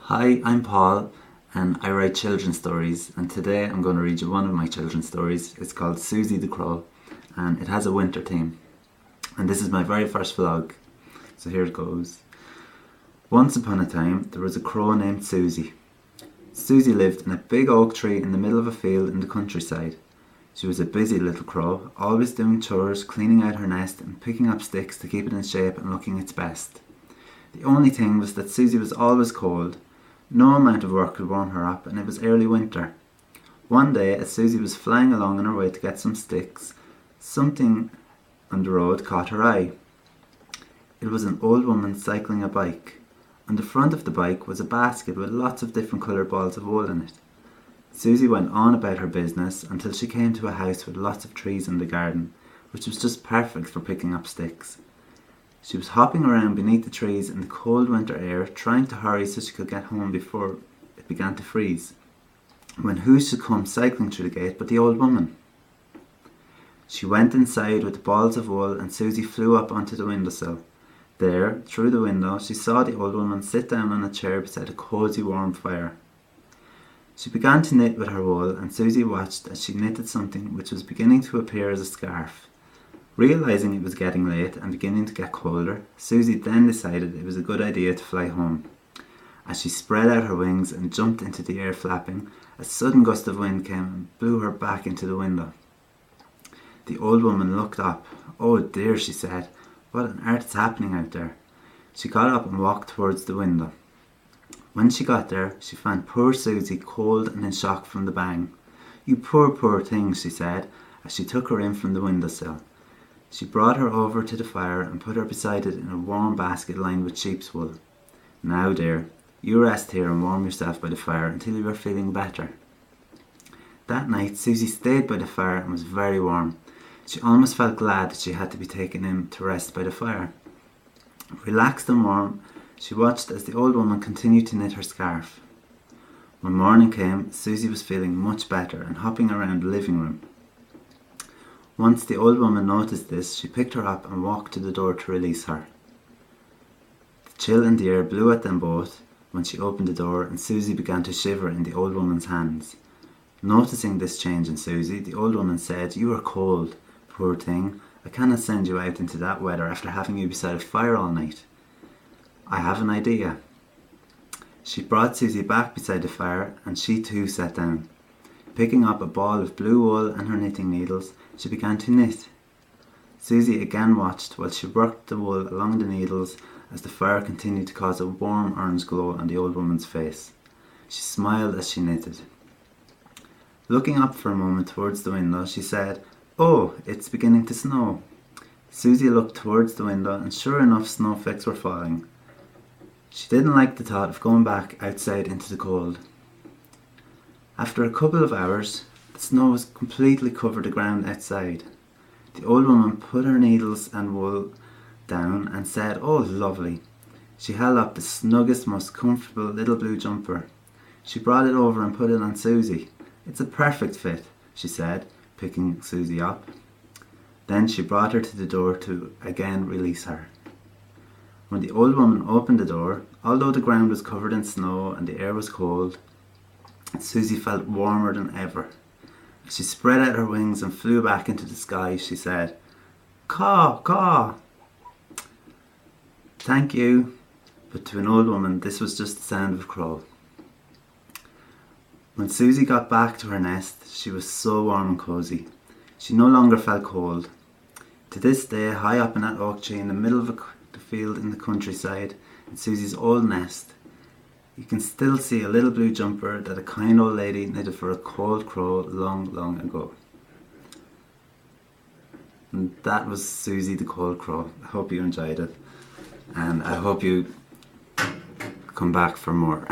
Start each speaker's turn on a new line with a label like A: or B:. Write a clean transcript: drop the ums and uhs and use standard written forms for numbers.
A: Hi, I'm Paul and I write children's stories, and today I'm going to read you one of my children's stories. It's called Susie the Crow and it has a winter theme. And this is my very first vlog, so here it goes. Once upon a time there was a crow named Susie. Susie lived in a big oak tree in the middle of a field in the countryside. She was a busy little crow, always doing chores, cleaning out her nest and picking up sticks to keep it in shape and looking its best. The only thing was that Susie was always cold. No amount of work could warm her up, and it was early winter. One day, as Susie was flying along on her way to get some sticks, something on the road caught her eye. It was an old woman cycling a bike. On the front of the bike was a basket with lots of different coloured balls of wool in it. Susie went on about her business until she came to a house with lots of trees in the garden, which was just perfect for picking up sticks. She was hopping around beneath the trees in the cold winter air, trying to hurry so she could get home before it began to freeze, when who should come cycling through the gate but the old woman. She went inside with the balls of wool and Susie flew up onto the windowsill. There, through the window, she saw the old woman sit down on a chair beside a cosy warm fire. She began to knit with her wool, and Susie watched as she knitted something which was beginning to appear as a scarf. Realising it was getting late and beginning to get colder, Susie then decided it was a good idea to fly home. As she spread out her wings and jumped into the air flapping, a sudden gust of wind came and blew her back into the window. The old woman looked up. "Oh dear," she said, "what on earth is happening out there?" She got up and walked towards the window. When she got there, she found poor Susie cold and in shock from the bang. "You poor thing," she said, as she took her in from the windowsill. She brought her over to the fire and put her beside it in a warm basket lined with sheep's wool. "Now, dear, you rest here and warm yourself by the fire until you are feeling better." That night, Susie stayed by the fire and was very warm. She almost felt glad that she had to be taken in to rest by the fire. Relaxed and warm, she watched as the old woman continued to knit her scarf. When morning came, Susie was feeling much better and hopping around the living room. Once the old woman noticed this, she picked her up and walked to the door to release her. The chill in the air blew at them both when she opened the door, and Susie began to shiver in the old woman's hands. Noticing this change in Susie, the old woman said, "You are cold, poor thing. I cannot send you out into that weather after having you beside a fire all night. I have an idea." She brought Susie back beside the fire, and she too sat down. Picking up a ball of blue wool and her knitting needles, she began to knit. Susie again watched while she worked the wool along the needles as the fire continued to cause a warm orange glow on the old woman's face. She smiled as she knitted. Looking up for a moment towards the window, she said, "Oh, it's beginning to snow." Susie looked towards the window, and sure enough, snowflakes were falling. She didn't like the thought of going back outside into the cold. After a couple of hours, the snow was completely covered the ground outside. The old woman put her needles and wool down and said, "Oh, lovely." She held up the snuggest, most comfortable little blue jumper. She brought it over and put it on Susie. "It's a perfect fit," she said, picking Susie up. Then she brought her to the door to again release her. When the old woman opened the door, although the ground was covered in snow and the air was cold, Susie felt warmer than ever. As she spread out her wings and flew back into the sky, she said, "Caw, caw." Thank you, but to an old woman this was just the sound of a crow. When Susie got back to her nest, she was so warm and cosy. She no longer felt cold. To this day, high up in that oak tree in the middle of the field in the countryside, in Susie's old nest, you can still see a little blue jumper that a kind old lady knitted for a cold crow long ago. And that was Susie the Cold Crow. I hope you enjoyed it, and I hope you come back for more.